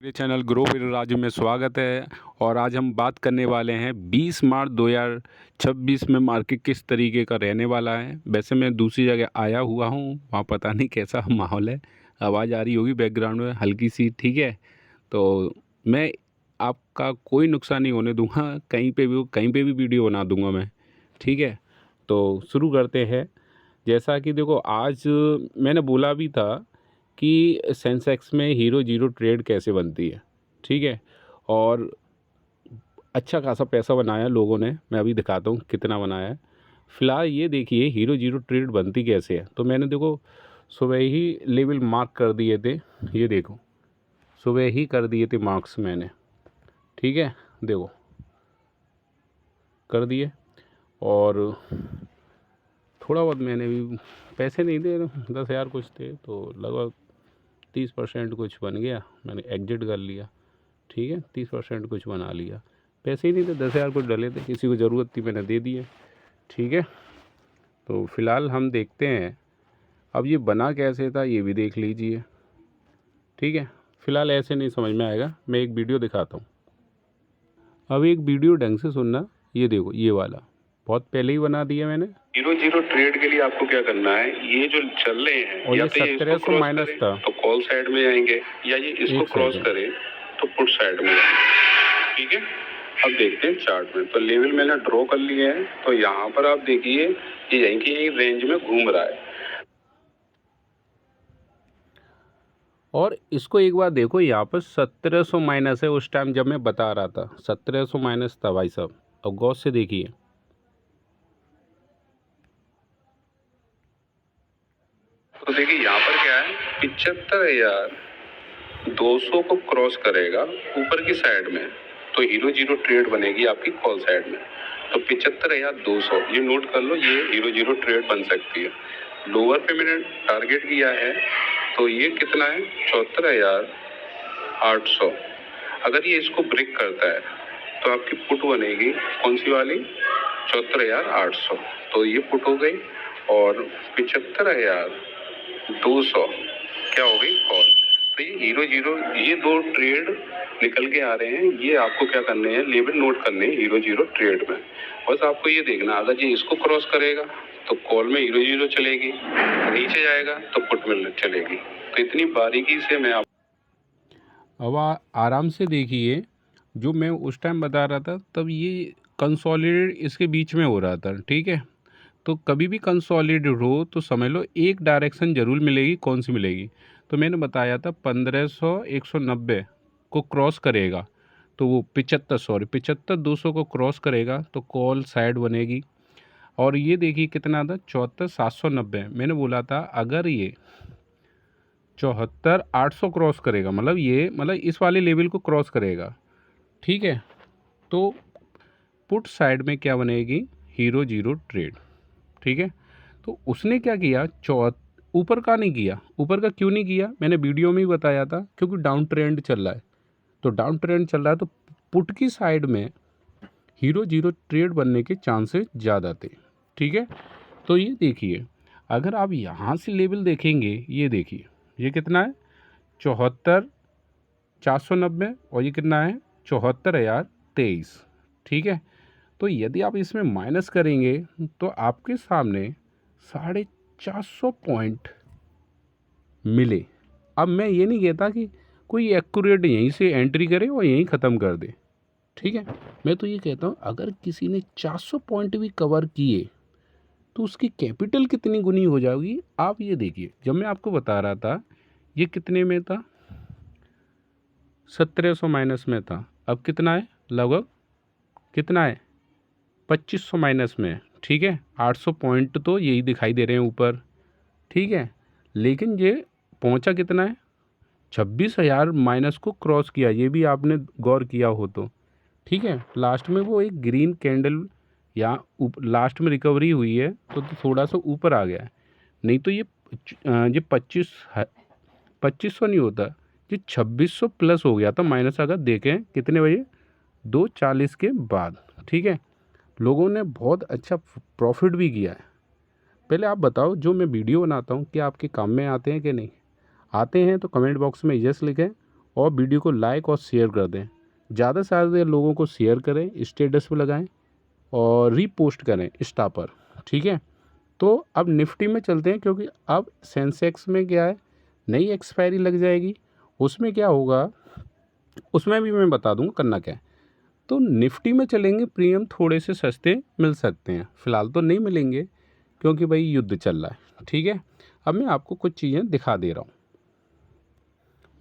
मेरे channel grow with Raju में स्वागत है। और आज हम बात करने वाले हैं 20 मार्च 2026 में मार्केट किस तरीके का रहने वाला है। वैसे मैं दूसरी जगह आया हुआ हूँ, वहाँ पता नहीं कैसा माहौल है, आवाज़ आ रही होगी बैकग्राउंड में हल्की सी, ठीक है। तो मैं आपका कोई नुकसान नहीं होने दूंगा, कहीं पे भी वीडियो बना दूंगा मैं, ठीक है। तो शुरू करते हैं। जैसा कि देखो, आज मैंने बोला भी था कि सेंसेक्स में हीरो जीरो ट्रेड कैसे बनती है, ठीक है। और अच्छा खासा पैसा बनाया लोगों ने, मैं अभी दिखाता हूँ कितना बनाया है। फ़िलहाल ये देखिए हीरो जीरो ट्रेड बनती कैसे है। तो मैंने देखो सुबह ही लेवल मार्क कर दिए थे, ये देखो सुबह ही कर दिए थे मार्क्स मैंने, ठीक है। देखो कर दिए, और थोड़ा बहुत मैंने भी पैसे नहीं थे, 10,000 कुछ थे, तो लगभग 30% कुछ बन गया, मैंने एग्जिट कर लिया, ठीक है। 30% कुछ बना लिया, पैसे ही नहीं थे, 10,000 कुछ डले थे, किसी को ज़रूरत थी मैंने दे दिए, ठीक है। तो फ़िलहाल हम देखते हैं अब ये बना कैसे था, ये भी देख लीजिए, ठीक है। फ़िलहाल ऐसे नहीं समझ में आएगा, मैं एक वीडियो दिखाता हूँ। अब एक वीडियो ढंग से सुनना, ये देखो ये वाला बहुत पहले ही बना दिया मैंने। हीरो जीरो ट्रेड के लिए आपको क्या करना है, ये जो चल रहे हैं और या ये तो ये इसको 1700 क्रॉस माइनस करें था। तो कॉल साइड में जाएंगे, या ये इसको एक क्रॉस सेकेंड, करें तो पुट साइड में जाएंगे, ठीक है। अब देखते हैं चार्ट में, तो लेवल मैंने ड्रॉ कर लिए हैं। तो यहाँ पर आप देखिए ये यहीं की यहीं रेंज में घूम रहा है। और इसको एक बार देखो, यहाँ पर 1700 माइनस है, उस टाइम जब मैं बता रहा था 1700 माइनस था भाई साहब। अब गौर से देखिए, तो देखिए यहाँ पर क्या है, 75,200 को क्रॉस करेगा ऊपर की साइड में, तो हीरो जीरो ट्रेड बनेगी आपकी कॉल साइड में। तो 75,200 ये नोट कर लो, ये हीरो जीरो ट्रेड बन सकती है। लोअर पे मैंने टारगेट किया है, तो ये कितना है, 74,800। अगर ये इसको ब्रेक करता है तो आपकी पुट बनेगी कौन सी वाली, 74,800। तो ये पुट हो गई, और 75,200 क्या हो गई कॉल। तो ये हीरो जीरो, ये दो ट्रेड निकल के आ रहे हैं, ये आपको क्या करने हैं, लेवल नोट करने हैं हीरो जीरो ट्रेड में। बस आपको ये देखना, अगर ये इसको क्रॉस करेगा तो कॉल में हीरो जीरो चलेगी, नीचे जाएगा तो पुट में चलेगी। तो इतनी बारीकी से मैं अब आराम से देखिए, जो मैं उस टाइम बता रहा था तब ये कंसोलिडेट इसके बीच में हो रहा था, ठीक है। तो कभी भी कंसोलिडेट हो तो समझ लो एक डायरेक्शन ज़रूर मिलेगी, कौन सी मिलेगी। तो मैंने बताया था 1500 190 को क्रॉस करेगा तो वो 75 200 को क्रॉस करेगा तो कॉल साइड बनेगी। और ये देखिए कितना था, 74,790। मैंने बोला था अगर ये 74,800 क्रॉस करेगा, मतलब इस वाले लेवल को क्रॉस करेगा, ठीक है, तो पुट साइड में क्या बनेगी, हीरो जीरो ट्रेड, ठीक है। तो उसने क्या किया, ऊपर का नहीं किया। ऊपर का क्यों नहीं किया, मैंने वीडियो में ही बताया था, क्योंकि डाउन ट्रेंड चल रहा है। तो डाउन ट्रेंड चल रहा है तो पुट की साइड में हीरो जीरो ट्रेड बनने के चांसेस ज़्यादा थे, ठीक है। तो ये देखिए, अगर आप यहाँ से लेवल देखेंगे, ये देखिए ये कितना है, 74,490, और ये कितना है, 74,023, ठीक है। तो यदि आप इसमें माइनस करेंगे तो आपके सामने 450 पॉइंट मिले। अब मैं ये नहीं कहता कि कोई एक्यूरेट यहीं से एंट्री करे और यहीं ख़त्म कर दे, ठीक है। मैं तो ये कहता हूँ अगर किसी ने 400 पॉइंट भी कवर किए तो उसकी कैपिटल कितनी गुनी हो जाएगी, आप ये देखिए। जब मैं आपको बता रहा था ये कितने में था, 1700 माइनस में था, अब कितना है, लगभग कितना है, 2500 माइनस में है, ठीक है। 800 पॉइंट तो यही दिखाई दे रहे हैं ऊपर, ठीक है। लेकिन ये पहुंचा कितना है, 26,000 माइनस को क्रॉस किया, ये भी आपने गौर किया हो तो, ठीक है। लास्ट में वो एक ग्रीन कैंडल या लास्ट में रिकवरी हुई है तो थोड़ा सा ऊपर आ गया है, नहीं तो ये 2500 नहीं होता, ये 2600 प्लस हो गया था माइनस, अगर देखें कितने बजे, 2:40 के बाद, ठीक है। लोगों ने बहुत अच्छा प्रॉफिट भी किया है। पहले आप बताओ, जो मैं वीडियो बनाता हूँ क्या आपके काम में आते हैं कि नहीं आते हैं, तो कमेंट बॉक्स में यस लिखें, और वीडियो को लाइक और शेयर कर दें, ज़्यादा से ज़्यादा लोगों को शेयर करें, स्टेटस पे लगाएं और रीपोस्ट करें इंस्टा पर, ठीक है। तो अब निफ्टी में चलते हैं, क्योंकि अब सेंसेक्स में क्या है, नई एक्सपायरी लग जाएगी। उसमें क्या होगा, उसमें भी मैं बता दूंगा करना क्या है। तो निफ्टी में चलेंगे, प्रीमियम थोड़े से सस्ते मिल सकते हैं, फ़िलहाल तो नहीं मिलेंगे क्योंकि भाई युद्ध चल रहा है, ठीक है। अब मैं आपको कुछ चीज़ें दिखा दे रहा हूँ।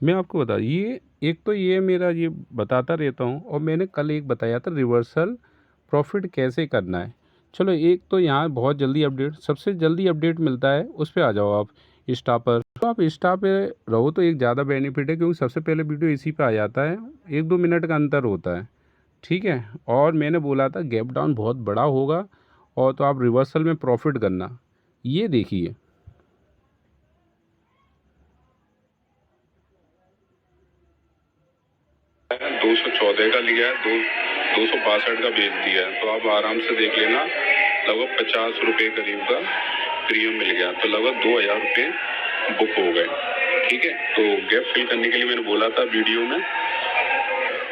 मैं आपको बता, ये एक तो ये मेरा ये बताता रहता हूँ, और मैंने कल एक बताया था रिवर्सल प्रॉफिट कैसे करना है। चलो, एक तो यहाँ बहुत जल्दी अपडेट, सबसे जल्दी अपडेट मिलता है, उस पर आ जाओ आप इंस्टा पर। तो आप इंस्टा पे रहो तो एक ज़्यादा बेनिफिट है, क्योंकि सबसे पहले वीडियो इसी पे आ जाता है, 1-2 मिनट का अंतर होता है, ठीक है। और मैंने बोला था गैप डाउन बहुत बड़ा होगा, और तो आप रिवर्सल में प्रॉफिट करना। ये देखिए, 214 का लिया है, 262 का बेच दिया है, तो आप आराम से देख लेना, लगभग 50 रुपये करीब का प्रीमियम मिल गया, तो लगभग 2000 रुपये बुक हो गए, ठीक है। तो गैप फिल करने के लिए मैंने बोला था वीडियो में,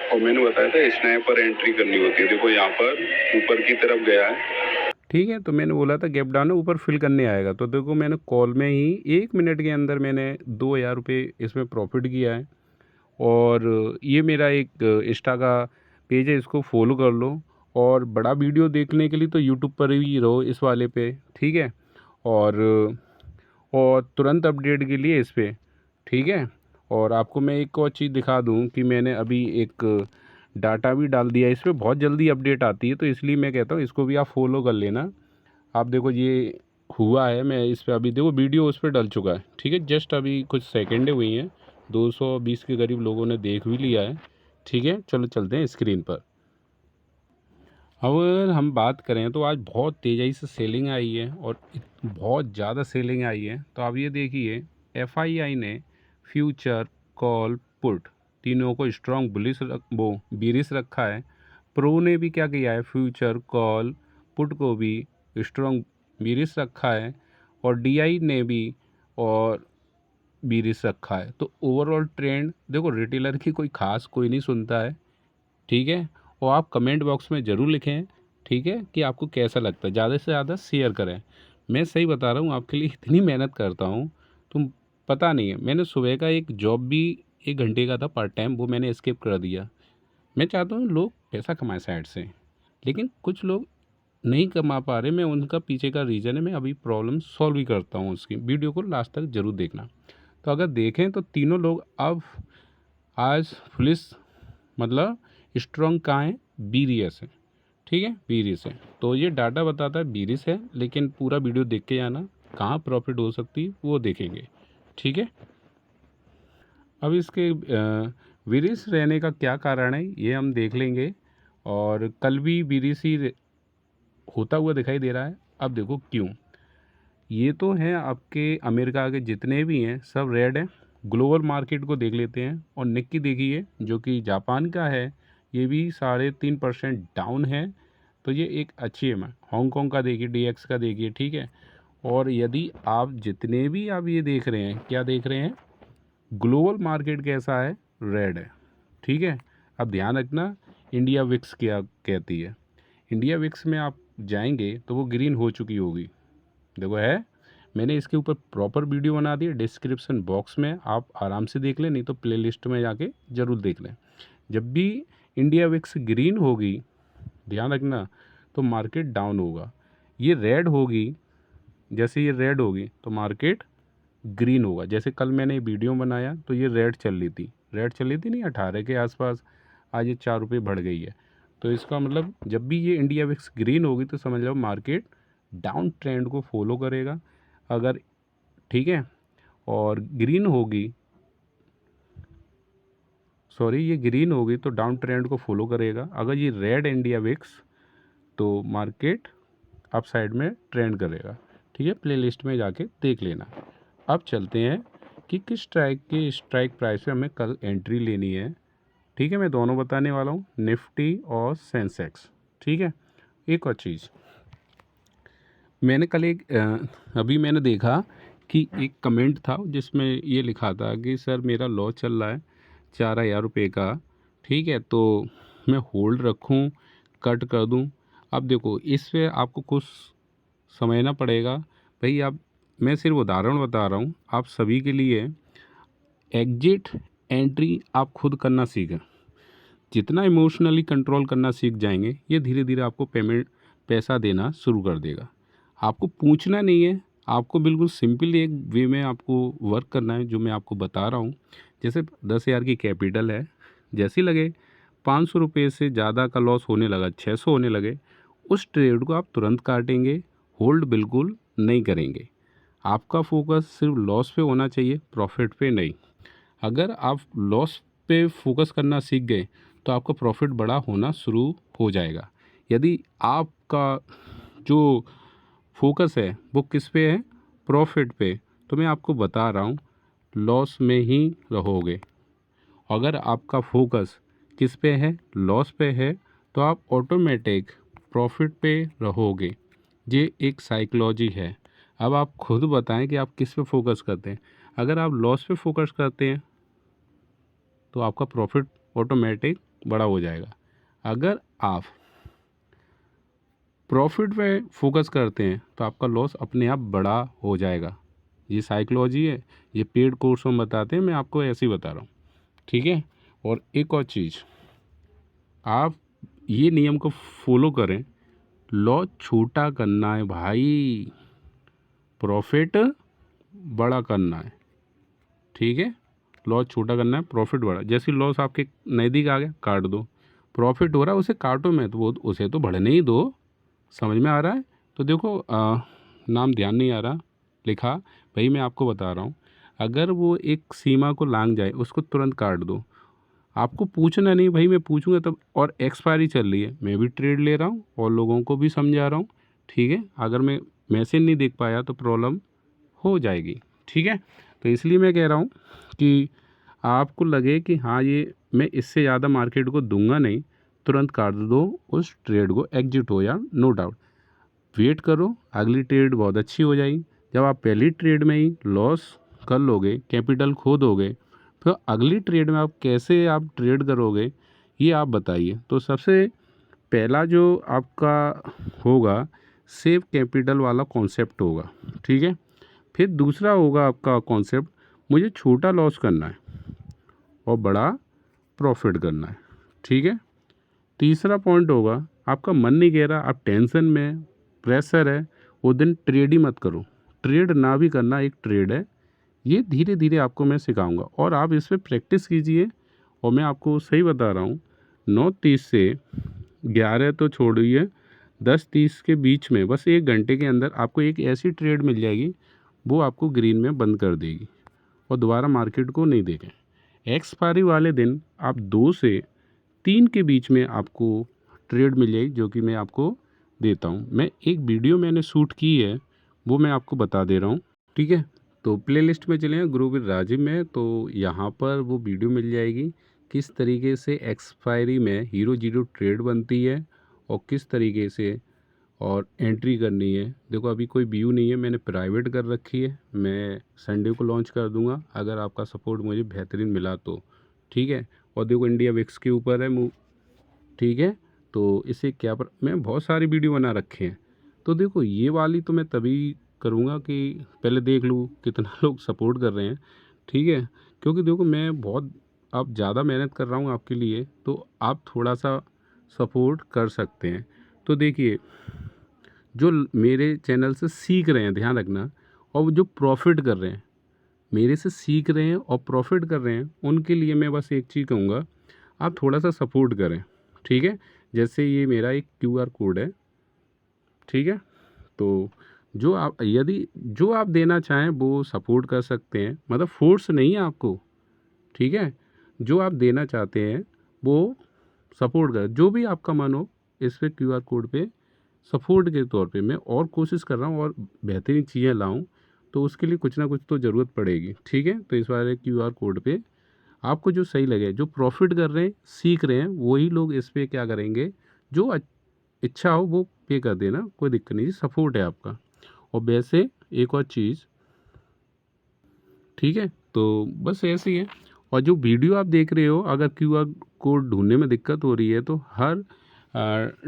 और मैंने बताया था स्नैपर एंट्री करनी होती है। देखो यहाँ पर ऊपर की तरफ गया है, ठीक है। तो मैंने बोला था गैप डाउन ऊपर फिल करने आएगा, तो देखो मैंने कॉल में ही 1 मिनट के अंदर मैंने 2000 रुपये इसमें प्रॉफिट किया है। और ये मेरा एक इंस्टा का पेज है, इसको फॉलो कर लो। और बड़ा वीडियो देखने के लिए तो यूट्यूब पर ही रहो, इस वाले पे, ठीक है। और तुरंत अपडेट के लिए इस पे, ठीक है। और आपको मैं एक और चीज़ दिखा दूं कि मैंने अभी एक डाटा भी डाल दिया है, इस पर बहुत जल्दी अपडेट आती है, तो इसलिए मैं कहता हूँ इसको भी आप फॉलो कर लेना। आप देखो ये हुआ है, मैं इस पर अभी देखो वीडियो उस पर डल चुका है, ठीक है। जस्ट अभी कुछ सेकेंडें हुई हैं, 220 के करीब लोगों ने देख भी लिया है, ठीक है। चलो चलते हैं स्क्रीन पर। अगर हम बात करें तो आज बहुत तेज़ी से सेलिंग आई है, और बहुत ज़्यादा सेलिंग आई है। तो आप ये देखिए, एफआईआई ने फ्यूचर, कॉल, पुट तीनों को स्ट्रॉन्ग बुलिश बीरिश रखा है। प्रो ने भी क्या किया है, फ्यूचर, कॉल, पुट को भी स्ट्रॉन्ग बीरिश रखा है, और डीआई ने भी और बीरिश रखा है। तो ओवरऑल ट्रेंड देखो, रिटेलर की कोई खास कोई नहीं सुनता है, ठीक है। और आप कमेंट बॉक्स में ज़रूर लिखें, ठीक है, कि आपको कैसा लगता है, ज़्यादा से ज़्यादा शेयर करें। मैं सही बता रहा हूँ, आपके लिए इतनी मेहनत करता हूँ, तुम पता नहीं है। मैंने सुबह का एक जॉब भी 1 घंटे का था पार्ट टाइम, वो मैंने स्किप कर दिया। मैं चाहता हूँ लोग पैसा कमाएं साइड से, लेकिन कुछ लोग नहीं कमा पा रहे। मैं उनका पीछे का रीज़न है, मैं अभी प्रॉब्लम सॉल्व भी करता हूँ उसकी। वीडियो को लास्ट तक ज़रूर देखना। तो अगर देखें तो तीनों लोग अब आज पुलिस मतलब स्ट्रॉन्ग कहाँ है, बीरियस है, ठीक है, बीरियस है। तो ये डाटा बताता है बीरियस है, लेकिन पूरा वीडियो देख के जाना, कहाँ प्रॉफिट हो सकती है वो देखेंगे, ठीक है। अब इसके बीरियस रहने का क्या कारण है ये हम देख लेंगे। और कल भी बीरियस ही होता हुआ दिखाई दे रहा है। अब देखो क्यों, ये तो हैं आपके अमेरिका के जितने भी हैं सब रेड हैं। ग्लोबल मार्केट को देख लेते हैं, और निक्की देखिए जो कि जापान का है, ये भी 3.5% डाउन है। तो ये एक अच्छी है। हांगकांग का देखिए, डीएक्स का देखिए, ठीक है। और यदि आप जितने भी आप ये देख रहे हैं, क्या देख रहे हैं, ग्लोबल मार्केट कैसा है, रेड है, ठीक है। अब ध्यान रखना इंडिया विक्स क्या कहती है। इंडिया विक्स में आप जाएंगे तो वो ग्रीन हो चुकी होगी, देखो है। मैंने इसके ऊपर प्रॉपर वीडियो बना दी है, डिस्क्रिप्शन बॉक्स में आप आराम से देख लें, नहीं तो प्लेलिस्ट में जाके ज़रूर देख लें। जब भी इंडिया विक्स ग्रीन होगी, ध्यान रखना, तो मार्केट डाउन होगा। ये रेड होगी, जैसे ये रेड होगी तो मार्केट ग्रीन होगा। जैसे कल मैंने वीडियो बनाया तो ये रेड चल रही थी, रेड चल रही थी नहीं 18 के आसपास, आज ये 4 रुपये बढ़ गई है। तो इसका मतलब जब भी ये इंडिया विक्स ग्रीन होगी तो समझ लो मार्केट डाउन ट्रेंड को फॉलो करेगा। अगर, ठीक है, और ग्रीन होगी, सॉरी, ये ग्रीन होगी तो डाउन ट्रेंड को फॉलो करेगा। अगर ये रेड इंडिया विक्स तो मार्केट अप साइड में ट्रेंड करेगा, ठीक है। प्लेलिस्ट में जाके देख लेना। अब चलते हैं कि किस स्ट्राइक प्राइस पे हमें कल एंट्री लेनी है, ठीक है। मैं दोनों बताने वाला हूँ, निफ्टी और सेंसेक्स, ठीक है। एक और चीज़ मैंने कल अभी मैंने देखा कि एक कमेंट था जिसमें ये लिखा था कि सर मेरा लॉस चल रहा है 11,000 रुपये का, ठीक है, तो मैं होल्ड रखूं, कट कर दूं? अब देखो इस पे आपको कुछ समझना पड़ेगा भाई। आप, मैं सिर्फ उदाहरण बता रहा हूँ आप सभी के लिए। एग्जिट एंट्री आप खुद करना सीखें। जितना इमोशनली कंट्रोल करना सीख जाएंगे, ये धीरे धीरे आपको पैसा देना शुरू कर देगा। आपको पूछना नहीं है, आपको बिल्कुल सिंपल एक वे में आपको वर्क करना है, जो मैं आपको बता रहा हूँ। जैसे 10,000 की कैपिटल है, जैसे ही लगे 500 रुपये से ज़्यादा का लॉस होने लगा, 600 होने लगे, उस ट्रेड को आप तुरंत काटेंगे, होल्ड बिल्कुल नहीं करेंगे। आपका फोकस सिर्फ लॉस पे होना चाहिए, प्रॉफिट पे नहीं। अगर आप लॉस पे फोकस करना सीख गए तो आपका प्रॉफिट बड़ा होना शुरू हो जाएगा। यदि आपका जो फोकस है वो किस पे है, प्रॉफिट पे, तो मैं आपको बता रहा हूँ लॉस में ही रहोगे। अगर आपका फोकस किस पे है, लॉस पे है, तो आप ऑटोमेटिक प्रॉफिट पे रहोगे। ये एक साइकोलॉजी है। अब आप खुद बताएं कि आप किस पे फोकस करते हैं। अगर आप लॉस पे फोकस करते हैं तो आपका प्रॉफिट ऑटोमेटिक बड़ा हो जाएगा। अगर आप प्रॉफिट पे फोकस करते हैं तो आपका लॉस अपने आप बड़ा हो जाएगा। ये साइकोलॉजी है, ये पेड कोर्स में बताते हैं, मैं आपको ऐसे ही बता रहा हूँ, ठीक है। और एक और चीज़, आप ये नियम को फॉलो करें, लॉस छोटा करना है भाई, प्रॉफिट बड़ा करना है, ठीक है। लॉस छोटा करना है, प्रॉफिट बड़ा। जैसे लॉस आपके नज़दीक आ गया, काट दो। प्रॉफिट हो रहा है, उसे काटो मत, वो उसे तो बढ़ने ही दो। समझ में आ रहा है? तो देखो नाम ध्यान नहीं आ रहा लिखा, भाई मैं आपको बता रहा हूँ। अगर वो एक सीमा को लांघ जाए, उसको तुरंत काट दो। आपको पूछना नहीं, भाई मैं पूछूंगा तब, और एक्सपायरी चल रही है, मैं भी ट्रेड ले रहा हूँ और लोगों को भी समझा रहा हूँ, ठीक है। अगर मैं मैसेज नहीं देख पाया तो प्रॉब्लम हो जाएगी, ठीक है। तो इसलिए मैं कह रहा हूँ कि आपको लगे कि हाँ ये मैं इससे ज़्यादा मार्केट को दूंगा नहीं, तुरंत काट दो उस ट्रेड को, एग्जिट हो या नो डाउट। वेट करो, अगली ट्रेड बहुत अच्छी हो जाएगी। जब आप पहली ट्रेड में ही लॉस कर लोगे, कैपिटल खो दोगे, तो अगली ट्रेड में आप कैसे आप ट्रेड करोगे, ये आप बताइए। तो सबसे पहला जो आपका होगा, सेव कैपिटल वाला कॉन्सेप्ट होगा, ठीक है। फिर दूसरा होगा आपका कॉन्सेप्ट, मुझे छोटा लॉस करना है और बड़ा प्रॉफिट करना है, ठीक है। तीसरा पॉइंट होगा, आपका मन नहीं कह रहा, आप टेंशन में, प्रेशर है, वो दिन ट्रेड ही मत करो। ट्रेड ना भी करना एक ट्रेड है। ये धीरे धीरे आपको मैं सिखाऊंगा और आप इस पर प्रैक्टिस कीजिए। और मैं आपको सही बता रहा हूँ, 9:30 से 11 तो छोड़िए, 10:30 के बीच में बस 1 घंटे के अंदर आपको एक ऐसी ट्रेड मिल जाएगी, वो आपको ग्रीन में बंद कर देगी और दोबारा मार्केट को नहीं देखें। एक्सपायरी वाले दिन आप 2 से 3 के बीच में आपको ट्रेड मिल जाएगी, जो कि मैं आपको देता हूँ। मैं एक वीडियो मैंने शूट की है, वो मैं आपको बता दे रहा हूँ, ठीक है। तो प्लेलिस्ट में चलें, गुरु वीर राजीव में, तो यहाँ पर वो वीडियो मिल जाएगी किस तरीके से एक्सपायरी में हीरो जीरो ट्रेड बनती है और किस तरीके से और एंट्री करनी है। देखो अभी कोई व्यू नहीं है, मैंने प्राइवेट कर रखी है, मैं संडे को लॉन्च कर दूंगा अगर आपका सपोर्ट मुझे बेहतरीन मिला तो, ठीक है। और देखो इंडिया विक्स के ऊपर है ठीक है। तो इसे क्या मैं बहुत सारी वीडियो बना रखे हैं। तो देखो ये वाली तो मैं तभी करूँगा कि पहले देख लूँ कितना लोग सपोर्ट कर रहे हैं, ठीक है। क्योंकि देखो मैं बहुत अब ज़्यादा मेहनत कर रहा हूँ आपके लिए, तो आप थोड़ा सा सपोर्ट कर सकते हैं। तो देखिए, जो मेरे चैनल से सीख रहे हैं, ध्यान रखना, और जो प्रॉफिट कर रहे हैं, मेरे से सीख रहे हैं और प्रॉफिट कर रहे हैं, उनके लिए मैं बस एक चीज़ कहूँगा, आप थोड़ा सा सपोर्ट करें, ठीक है। जैसे ये मेरा एक QR कोड है, ठीक है। तो जो आप, यदि जो आप देना चाहें वो सपोर्ट कर सकते हैं, मतलब फोर्स नहीं है आपको, ठीक है। जो आप देना चाहते हैं वो सपोर्ट कर, जो भी आपका मन हो, इस पे QR कोड पे सपोर्ट के तौर पे मैं और कोशिश कर रहा हूँ और बेहतरीन चीज़ें लाऊं, तो उसके लिए कुछ ना कुछ तो ज़रूरत पड़ेगी, ठीक है। तो इस वाले QR कोड पे आपको जो सही लगे, जो प्रॉफिट कर रहे हैं, सीख रहे हैं, वही लोग इस पे क्या करेंगे, जो इच्छा हो वो पे कर देना, कोई दिक्कत नहीं, सपोर्ट है आपका। और वैसे एक और चीज़, ठीक है, तो बस ऐसे ही है। और जो वीडियो आप देख रहे हो, अगर क्यूआर कोड ढूंढने में दिक्कत हो रही है तो हर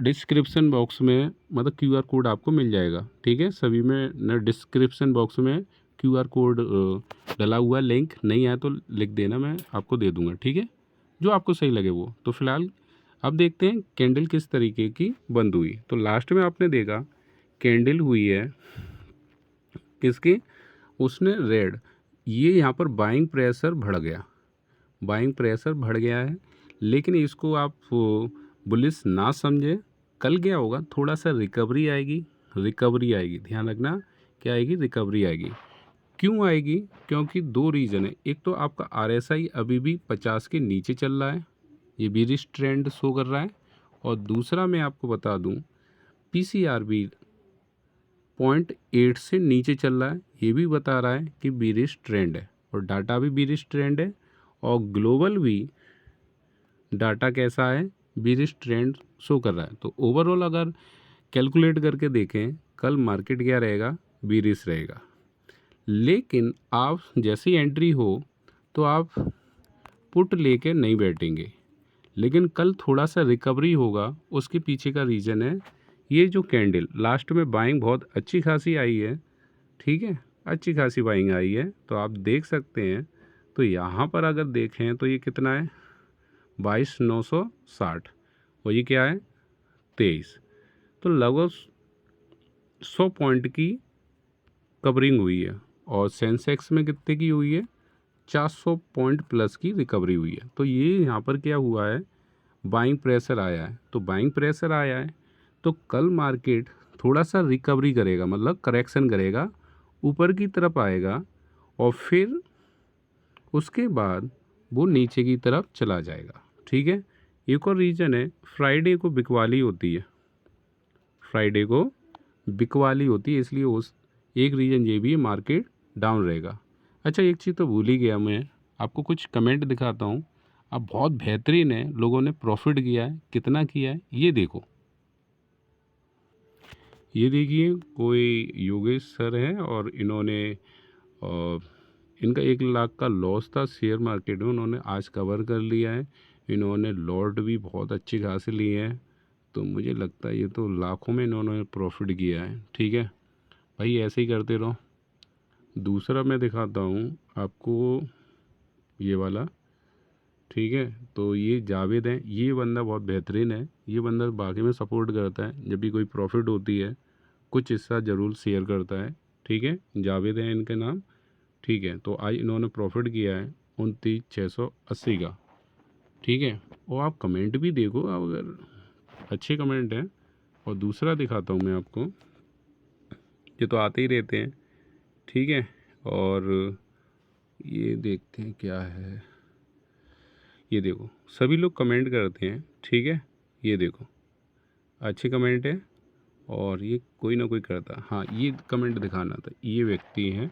डिस्क्रिप्शन बॉक्स में मतलब क्यूआर कोड आपको मिल जाएगा, ठीक है। सभी में न डिस्क्रिप्शन बॉक्स में क्यूआर कोड डला हुआ है, लिंक नहीं आया तो लिख देना, मैं आपको दे दूंगा, ठीक है, जो आपको सही लगे वो। तो फिलहाल अब देखते हैं कैंडल किस तरीके की बंद हुई। तो लास्ट में आपने देखा कैंडल हुई है किसकी, उसने रेड, ये यहाँ पर बाइंग प्रेशर बढ़ गया, बाइंग प्रेशर बढ़ गया है, लेकिन इसको आप बुलिश ना समझे, कल क्या होगा, थोड़ा सा रिकवरी आएगी, रिकवरी आएगी, ध्यान रखना, क्या आएगी, रिकवरी आएगी। क्यों आएगी, क्योंकि दो रीज़न है। एक तो आपका आरएसआई अभी भी 50 के नीचे चल रहा है, ये बीरिश ट्रेंड शो कर रहा है, और दूसरा मैं आपको बता दूं पीसीआर भी 0.8 से नीचे चल रहा है, ये भी बता रहा है कि बीरिश ट्रेंड है, और डाटा भी बीरिश ट्रेंड है, और ग्लोबल भी डाटा कैसा है, बीरिश ट्रेंड शो कर रहा है। तो ओवरऑल अगर कैलकुलेट करके देखें, कल मार्केट क्या रहेगा, बीरिश रहेगा। लेकिन आप जैसी एंट्री हो तो आप पुट लेके नहीं बैठेंगे, लेकिन कल थोड़ा सा रिकवरी होगा। उसके पीछे का रीज़न है ये जो कैंडल लास्ट में बाइंग बहुत अच्छी खासी आई है, ठीक है, अच्छी खासी बाइंग आई है, तो आप देख सकते हैं। तो यहाँ पर अगर देखें तो ये कितना है, 22,960, और ये क्या है, 23, तो लगभग 100 पॉइंट की कवरिंग हुई है। और सेंसेक्स में कितने की हुई है, 400 पॉइंट प्लस की रिकवरी हुई है। तो ये यहाँ पर क्या हुआ है, बाइंग प्रेशर आया है। तो बाइंग प्रेशर आया है तो कल मार्केट थोड़ा सा रिकवरी करेगा, मतलब करेक्शन करेगा, ऊपर की तरफ आएगा, और फिर उसके बाद वो नीचे की तरफ चला जाएगा, ठीक है। एक और रीज़न है, फ्राइडे को बिकवाली होती है, फ्राइडे को बिकवाली होती है, इसलिए उस एक रीज़न ये भी है, मार्केट डाउन रहेगा। अच्छा, एक चीज़ तो भूल ही गया, मैं आपको कुछ कमेंट दिखाता हूँ। अब बहुत बेहतरीन है, लोगों ने प्रॉफिट किया है, कितना किया है ये देखो, ये देखिए, कोई योगेश सर हैं और इन्होंने इनका 1 लाख का लॉस था शेयर मार्केट में, उन्होंने आज कवर कर लिया है। इन्होंने लॉट भी बहुत अच्छी खासी लिए हैं, तो मुझे लगता है ये तो लाखों में इन्होंने प्रॉफिट किया है, ठीक है भाई, ऐसे ही करते रहो। दूसरा मैं दिखाता हूँ आपको, ये वाला, ठीक है। तो ये जावेद है, ये बंदा बहुत बेहतरीन है, ये बंदा बाकी में सपोर्ट करता है, जब भी कोई प्रॉफिट होती है कुछ हिस्सा ज़रूर शेयर करता है, ठीक है, जावेद है इनके नाम, ठीक है। तो आज इन्होंने प्रॉफिट किया है 29,680 का, ठीक है। और आप कमेंट भी देखो, अगर अच्छे कमेंट हैं। और दूसरा दिखाता हूँ मैं आपको, ये तो आते ही रहते हैं, ठीक है। और ये देखते हैं क्या है, ये देखो सभी लोग कमेंट करते हैं, ठीक है, ये देखो अच्छे कमेंट है, और ये कोई ना कोई करता, हाँ ये कमेंट दिखाना था, ये व्यक्ति हैं,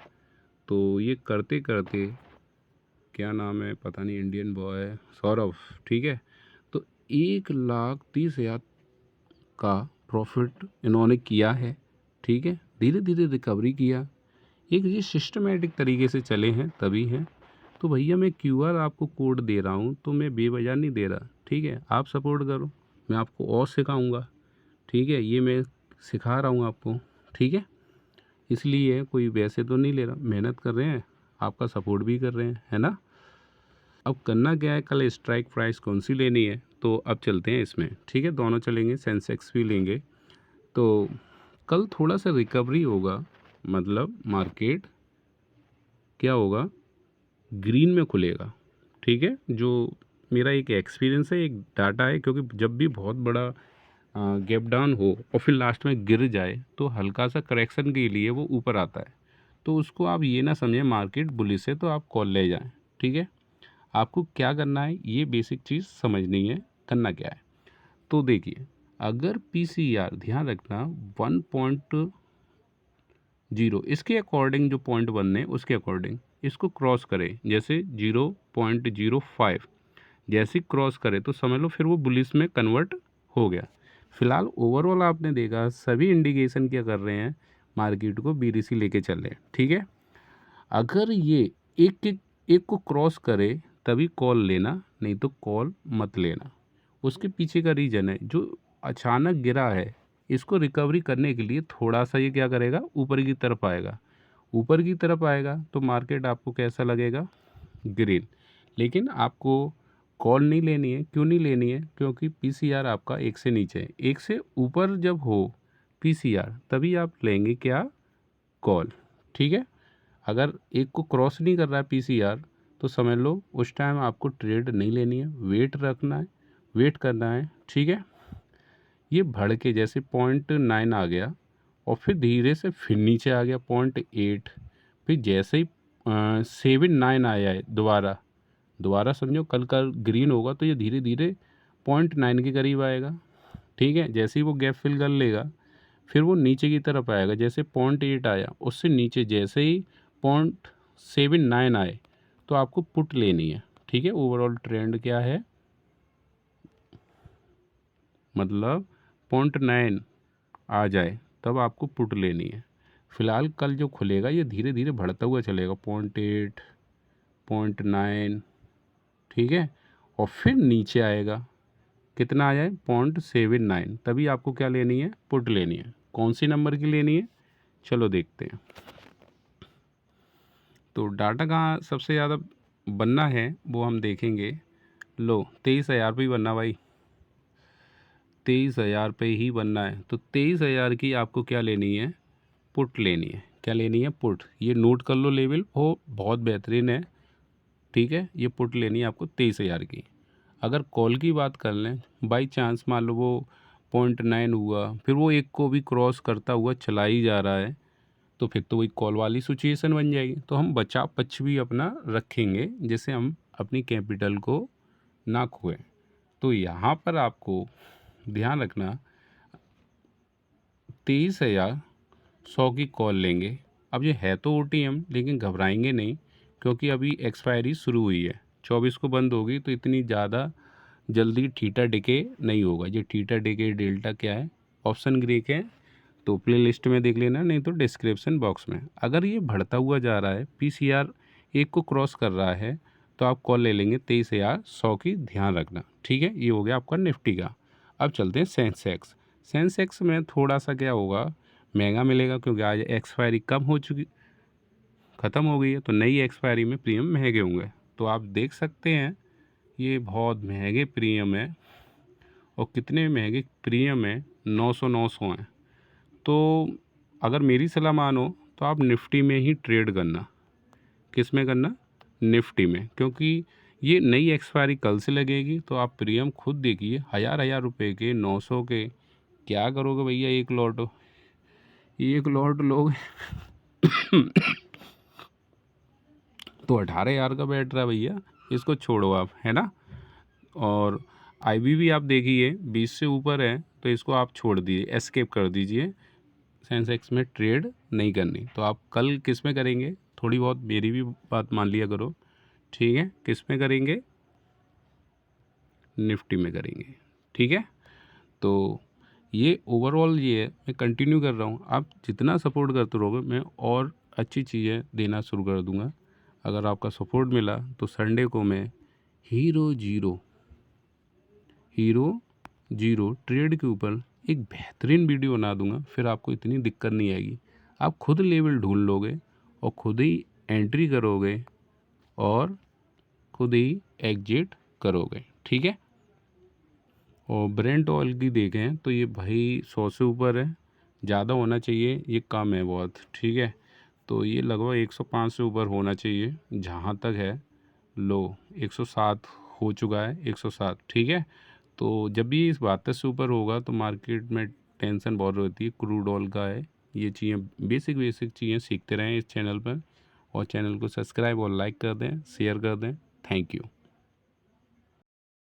तो ये करते करते, क्या नाम है पता नहीं, इंडियन बॉय सौरभ, ठीक है। तो 1,30,000 का प्रॉफिट इन्होंने किया है, ठीक है, धीरे धीरे रिकवरी किया, एक ये सिस्टमेटिक तरीके से चले हैं तभी हैं। तो भैया मैं क्यूआर आपको कोड दे रहा हूँ तो मैं बेवजह नहीं दे रहा, ठीक है, आप सपोर्ट करो, मैं आपको और सिखाऊंगा, ठीक है, ये मैं सिखा रहा हूँ आपको, ठीक है। इसलिए कोई वैसे तो नहीं ले रहा, मेहनत कर रहे हैं, आपका सपोर्ट भी कर रहे हैं, है ना। अब करना क्या है, कल स्ट्राइक प्राइस कौन सी लेनी है, तो अब चलते हैं इसमें, ठीक है, दोनों चलेंगे, सेंसेक्स भी लेंगे। तो कल थोड़ा सा रिकवरी होगा, मतलब मार्केट क्या होगा, ग्रीन में खुलेगा, ठीक है। जो मेरा एक एक्सपीरियंस है, एक डाटा है, क्योंकि जब भी बहुत बड़ा गैप डाउन हो और फिर लास्ट में गिर जाए तो हल्का सा करेक्शन के लिए वो ऊपर आता है, तो उसको आप ये ना समझें मार्केट बुलिश है तो आप कॉल ले जाएं, ठीक है। आपको क्या करना है, ये बेसिक चीज़ समझनी है, करना क्या है। तो देखिए, अगर पीसीआर ध्यान रखना 1.0 इसके अकॉर्डिंग जो पॉइंट बनने उसके अकॉर्डिंग इसको क्रॉस करे, जैसे 0.05 जैसे क्रॉस करे तो समझ लो फिर वो बुलिश में कन्वर्ट हो गया। फिलहाल ओवरऑल आपने देखा सभी इंडिकेशन क्या कर रहे हैं, मार्केट को बीडीसी लेके चल रहे हैं, ठीक है। अगर ये एक को क्रॉस करे तभी कॉल लेना, नहीं तो कॉल मत लेना। उसके पीछे का रीज़न है, जो अचानक गिरा है इसको रिकवरी करने के लिए थोड़ा सा ये क्या करेगा, ऊपर की तरफ आएगा। ऊपर की तरफ आएगा तो मार्केट आपको कैसा लगेगा, ग्रीन। लेकिन आपको कॉल नहीं लेनी है। क्यों नहीं लेनी है? क्योंकि पीसीआर आपका 1 से नीचे है। 1 से ऊपर जब हो पीसीआर तभी आप लेंगे क्या, कॉल। ठीक है। अगर 1 को क्रॉस नहीं कर रहा है पीसीआर तो समझ लो उस टाइम आपको ट्रेड नहीं लेनी है, वेट रखना है, वेट करना है। ठीक है। ये बढ़ के जैसे 0.9 आ गया और फिर धीरे से फिर नीचे आ गया 0.8, फिर जैसे ही 7.9 आया है दोबारा, दोबारा समझो कल का ग्रीन होगा तो ये धीरे धीरे 0.9 के करीब आएगा। ठीक है। जैसे ही वो गैप फिल कर लेगा फिर वो नीचे की तरफ आएगा। जैसे 0.8 आया उससे नीचे जैसे ही 0.79 आए तो आपको पुट लेनी है। ठीक है। ओवरऑल ट्रेंड क्या है, मतलब 0.9 आ जाए तब आपको पुट लेनी है। फ़िलहाल कल जो खुलेगा ये धीरे धीरे बढ़ता हुआ चलेगा 0.8, 0.9। ठीक है। और फिर नीचे आएगा, कितना आ जाए 0.79, तभी आपको क्या लेनी है, पुट लेनी है। कौन सी नंबर की लेनी है, चलो देखते हैं। तो डाटा कहाँ सबसे ज़्यादा बनना है वो हम देखेंगे। लो 23,000 पे ही बनना भाई, 23,000 पे ही बनना है। तो 23,000 की आपको क्या लेनी है, पुट लेनी है। क्या लेनी है, पुट। ये नोट कर लो लेवल, वो बहुत बेहतरीन है। ठीक है। ये पुट लेनी है आपको 23,000 की। अगर कॉल की बात कर लें, बाई चांस मान लो वो 0.9 हुआ फिर वो 1 को भी क्रॉस करता हुआ चला ही जा रहा है तो फिर तो वही कॉल वाली सिचुएशन बन जाएगी। तो हम बचाव पक्ष भी अपना रखेंगे जिससे हम अपनी कैपिटल को ना खोएं। तो यहाँ पर आपको ध्यान रखना 23,100 की कॉल लेंगे। अब ये है तो OTM लेकिन घबराएंगे नहीं क्योंकि अभी एक्सपायरी शुरू हुई है, 24 को बंद होगी तो इतनी ज़्यादा जल्दी थीटा डिके नहीं होगा। ये थीटा डिके डेल्टा क्या है, ऑप्शन ग्रीक है, तो प्ले लिस्ट में देख लेना, नहीं तो डिस्क्रिप्शन बॉक्स में। अगर ये बढ़ता हुआ जा रहा है, पीसीआर 1 को क्रॉस कर रहा है तो आप कॉल ले लेंगे 23,100 की, ध्यान रखना। ठीक है। ये हो गया आपका निफ्टी का। अब चलते हैं सेंसेक्स। सेंसेक्स में थोड़ा सा क्या होगा, महंगा मिलेगा क्योंकि आज एक्सपायरी कम हो चुकी, ख़त्म हो गई है, तो नई एक्सपायरी में प्रीमियम महंगे होंगे। तो आप देख सकते हैं ये बहुत महंगे प्रीमियम है। और कितने महंगे प्रीमियम है, 900 हैं। तो अगर मेरी सलाह मानो तो आप निफ्टी में ही ट्रेड करना। किस में करना, निफ्टी में, क्योंकि ये नई एक्सपायरी कल से लगेगी। तो आप प्रीमियम खुद देखिए, हज़ार रुपए के, 900 के, क्या करोगे भैया, एक लॉट लोगे तो 18,000 का बैठ रहा है भैया, इसको छोड़ो आप, है ना। और IB भी आप देखिए 20 से ऊपर है तो इसको आप छोड़ दीजिए, एस्केप कर दीजिए। सेंसेक्स में ट्रेड नहीं करनी। तो आप कल किस में करेंगे, थोड़ी बहुत मेरी भी बात मान लिया करो। ठीक है। किस में करेंगे, निफ्टी में करेंगे। ठीक है। तो ये ओवरऑल ये है, मैं कंटिन्यू कर रहा हूँ। आप जितना सपोर्ट करते रहोगे मैं और अच्छी चीज़ें देना शुरू कर दूँगा। अगर आपका सपोर्ट मिला तो संडे को मैं हीरो जीरो ट्रेड के ऊपर एक बेहतरीन वीडियो बना दूंगा। फिर आपको इतनी दिक्कत नहीं आएगी, आप खुद लेवल ढूंढ लोगे और खुद ही एंट्री करोगे और खुद ही एग्जिट करोगे। ठीक है। और ब्रेंट ऑयल की देखें तो ये भाई 100 से ऊपर है, ज़्यादा होना चाहिए, ये कम है बहुत। ठीक है। तो ये लगभग 105 से ऊपर होना चाहिए जहाँ तक है। लो 107 हो चुका है, 107। ठीक है। तो जब भी इस 72 से ऊपर होगा तो मार्केट में टेंशन बहुत रहती है, क्रूड ऑयल का है। ये चीज़ें बेसिक चीज़ें सीखते रहें इस चैनल पर, और चैनल को सब्सक्राइब और लाइक कर दें, शेयर कर दें। Thank you.